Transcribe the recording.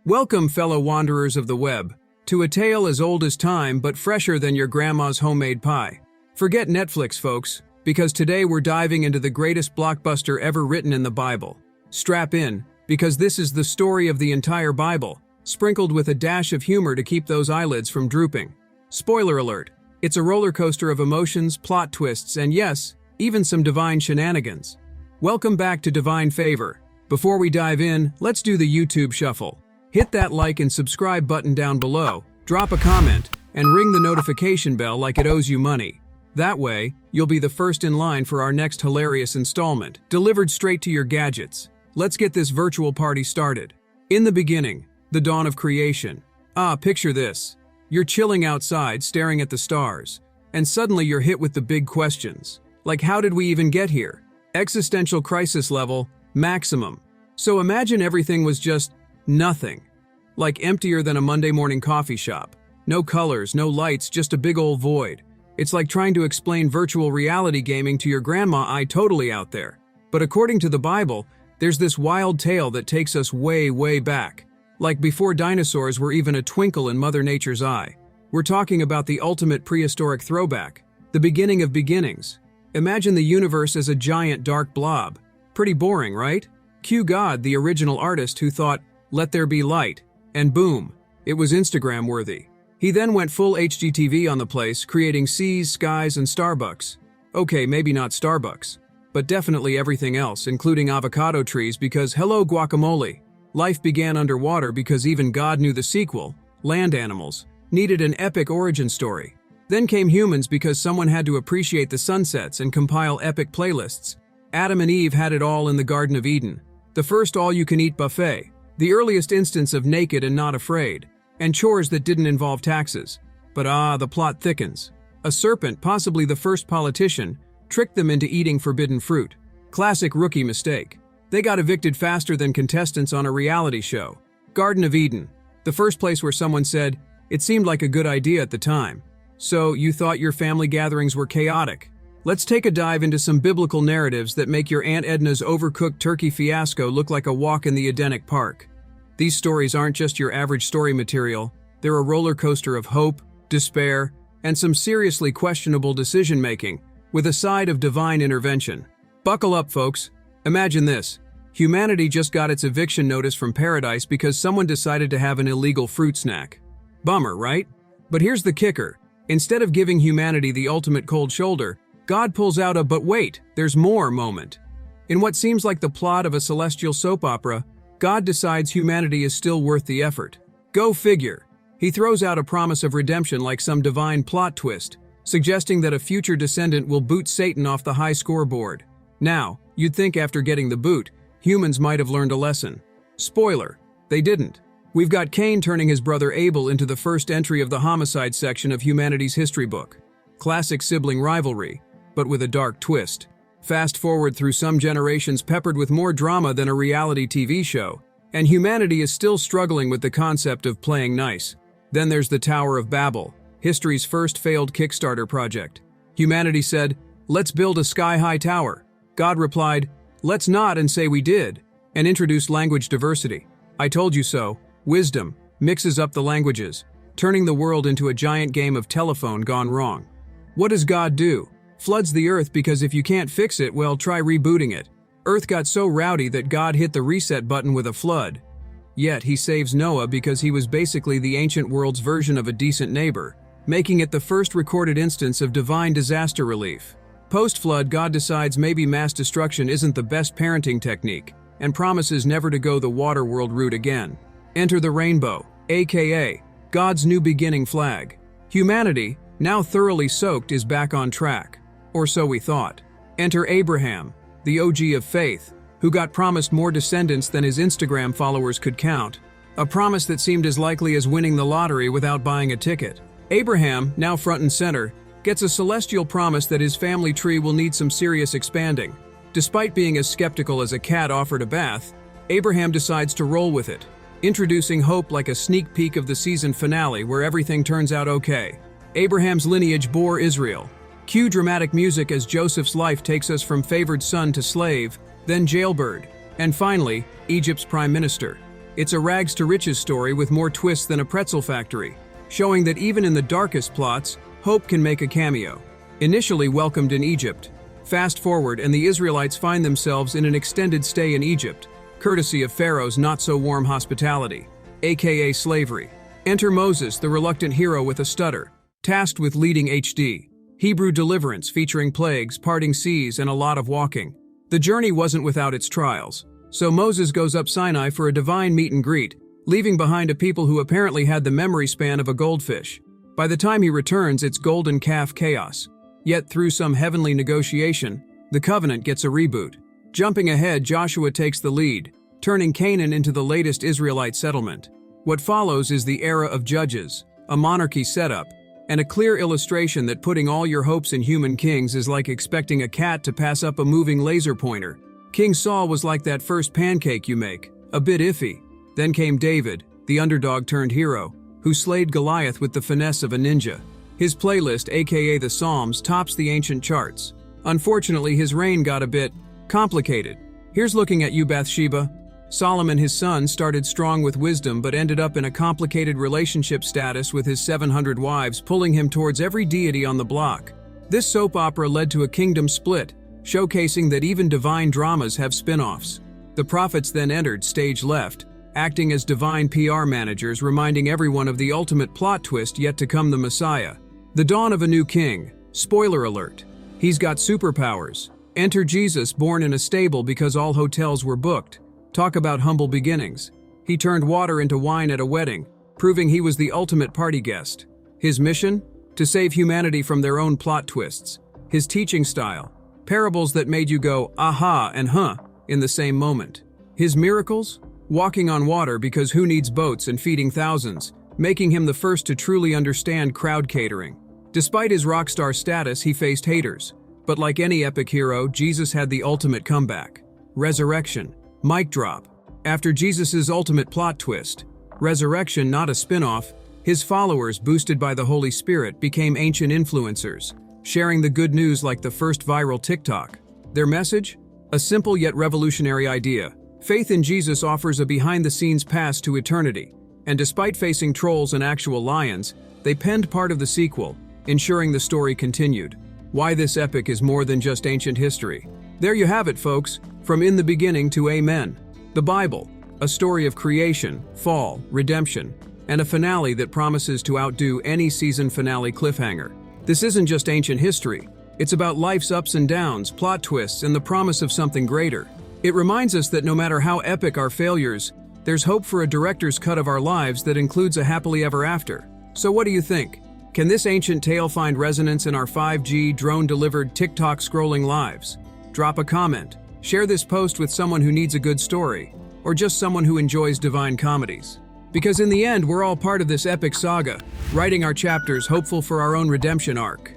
Welcome, fellow wanderers of the web, to a tale as old as time but fresher than your grandma's homemade pie. Forget Netflix, folks, because today we're diving into the greatest blockbuster ever written in the Bible. Strap in, because this is the story of the entire Bible, sprinkled with a dash of humor to keep those eyelids from drooping. Spoiler alert, it's a roller coaster of emotions, plot twists, and yes, even some divine shenanigans. Welcome back to Divine Favor. Before we dive in, let's do the YouTube shuffle. Hit that like and subscribe button down below, drop a comment, and ring the notification bell like it owes you money. That way, you'll be the first in line for our next hilarious installment, delivered straight to your gadgets. Let's get this virtual party started. In the beginning, the dawn of creation. Picture this. You're chilling outside, staring at the stars, and suddenly you're hit with the big questions. Like, how did we even get here? Existential crisis level, maximum. So imagine everything was just nothing. Like emptier than a Monday morning coffee shop. No colors, no lights, just a big old void. It's like trying to explain virtual reality gaming to your grandma totally out there. But according to the Bible, there's this wild tale that takes us way, way back. Like before dinosaurs were even a twinkle in Mother Nature's eye. We're talking about the ultimate prehistoric throwback. The beginning of beginnings. Imagine the universe as a giant dark blob. Pretty boring, right? Cue God, the original artist who thought, "Let there be light," and boom, it was Instagram-worthy. He then went full HGTV on the place, creating seas, skies, and Starbucks. Okay, maybe not Starbucks, but definitely everything else, including avocado trees because hello guacamole. Life began underwater because even God knew the sequel, land animals, needed an epic origin story. Then came humans because someone had to appreciate the sunsets and compile epic playlists. Adam and Eve had it all in the Garden of Eden. The first all-you-can-eat buffet. The earliest instance of naked and not afraid, and chores that didn't involve taxes. But the plot thickens. A serpent, possibly the first politician, tricked them into eating forbidden fruit. Classic rookie mistake. They got evicted faster than contestants on a reality show. Garden of Eden, the first place where someone said, it seemed like a good idea at the time. So you thought your family gatherings were chaotic. Let's take a dive into some biblical narratives that make your Aunt Edna's overcooked turkey fiasco look like a walk in the Edenic park. These stories aren't just your average story material, they're a roller coaster of hope, despair, and some seriously questionable decision-making, with a side of divine intervention. Buckle up, folks. Imagine this. Humanity just got its eviction notice from paradise because someone decided to have an illegal fruit snack. Bummer, right? But here's the kicker. Instead of giving humanity the ultimate cold shoulder, God pulls out a "but wait, there's more" moment. In what seems like the plot of a celestial soap opera, God decides humanity is still worth the effort. Go figure. He throws out a promise of redemption like some divine plot twist, suggesting that a future descendant will boot Satan off the high scoreboard. Now, you'd think after getting the boot, humans might have learned a lesson. Spoiler, they didn't. We've got Cain turning his brother Abel into the first entry of the homicide section of humanity's history book. Classic sibling rivalry, but with a dark twist. Fast forward through some generations peppered with more drama than a reality TV show, and humanity is still struggling with the concept of playing nice. Then there's the Tower of Babel, history's first failed Kickstarter project. Humanity said, "Let's build a sky-high tower." God replied, "Let's not and say we did," and introduced language diversity. I told you so. Wisdom mixes up the languages, turning the world into a giant game of telephone gone wrong. What does God do? Floods the earth because if you can't fix it, well, try rebooting it. Earth got so rowdy that God hit the reset button with a flood. Yet he saves Noah because he was basically the ancient world's version of a decent neighbor, making it the first recorded instance of divine disaster relief. Post-flood, God decides maybe mass destruction isn't the best parenting technique, and promises never to go the water world route again. Enter the rainbow, aka God's new beginning flag. Humanity, now thoroughly soaked, is back on track. Or so we thought. Enter Abraham, the OG of faith, who got promised more descendants than his Instagram followers could count. A promise that seemed as likely as winning the lottery without buying a ticket. Abraham, now front and center, gets a celestial promise that his family tree will need some serious expanding. Despite being as skeptical as a cat offered a bath, Abraham decides to roll with it, introducing hope like a sneak peek of the season finale where everything turns out okay. Abraham's lineage bore Israel. Cue dramatic music as Joseph's life takes us from favored son to slave, then jailbird, and finally, Egypt's prime minister. It's a rags to riches story with more twists than a pretzel factory, showing that even in the darkest plots, hope can make a cameo. Initially welcomed in Egypt, fast forward and the Israelites find themselves in an extended stay in Egypt, courtesy of Pharaoh's not-so-warm hospitality, aka slavery. Enter Moses, the reluctant hero with a stutter, tasked with leading Hebrew deliverance featuring plagues, parting seas, and a lot of walking. The journey wasn't without its trials, so Moses goes up Sinai for a divine meet and greet, leaving behind a people who apparently had the memory span of a goldfish. By the time he returns, it's golden calf chaos. Yet through some heavenly negotiation, the covenant gets a reboot. Jumping ahead, Joshua takes the lead, turning Canaan into the latest Israelite settlement. What follows is the era of judges, a monarchy setup, and a clear illustration that putting all your hopes in human kings is like expecting a cat to pass up a moving laser pointer. King Saul was like that first pancake you make, a bit iffy. Then came David, the underdog turned hero, who slayed Goliath with the finesse of a ninja. His playlist, aka the Psalms, tops the ancient charts. Unfortunately, his reign got a bit complicated. Here's looking at you, Bathsheba. Solomon, his son, started strong with wisdom but ended up in a complicated relationship status with his 700 wives, pulling him towards every deity on the block. This soap opera led to a kingdom split, showcasing that even divine dramas have spin-offs. The prophets then entered stage left, acting as divine PR managers, reminding everyone of the ultimate plot twist yet to come: the Messiah. The dawn of a new king. Spoiler alert. He's got superpowers. Enter Jesus, born in a stable because all hotels were booked. Talk about humble beginnings. He turned water into wine at a wedding, proving he was the ultimate party guest. His mission? To save humanity from their own plot twists. His teaching style? Parables that made you go, aha and huh, in the same moment. His miracles? Walking on water because who needs boats and feeding thousands, making him the first to truly understand crowd catering. Despite his rock star status, he faced haters. But like any epic hero, Jesus had the ultimate comeback. Resurrection. Mic drop. After Jesus' ultimate plot twist, resurrection, not a spin-off, his followers, boosted by the Holy Spirit, became ancient influencers, sharing the good news like the first viral TikTok. Their message? A simple yet revolutionary idea. Faith in Jesus offers a behind-the-scenes pass to eternity, and despite facing trolls and actual lions, they penned part of the sequel, ensuring the story continued. Why this epic is more than just ancient history. There you have it, folks, from in the beginning to amen. The Bible, a story of creation, fall, redemption, and a finale that promises to outdo any season finale cliffhanger. This isn't just ancient history. It's about life's ups and downs, plot twists, and the promise of something greater. It reminds us that no matter how epic our failures, there's hope for a director's cut of our lives that includes a happily ever after. So what do you think? Can this ancient tale find resonance in our 5G drone-delivered TikTok scrolling lives? Drop a comment, share this post with someone who needs a good story, or just someone who enjoys divine comedies. Because in the end, we're all part of this epic saga, writing our chapters hopeful for our own redemption arc.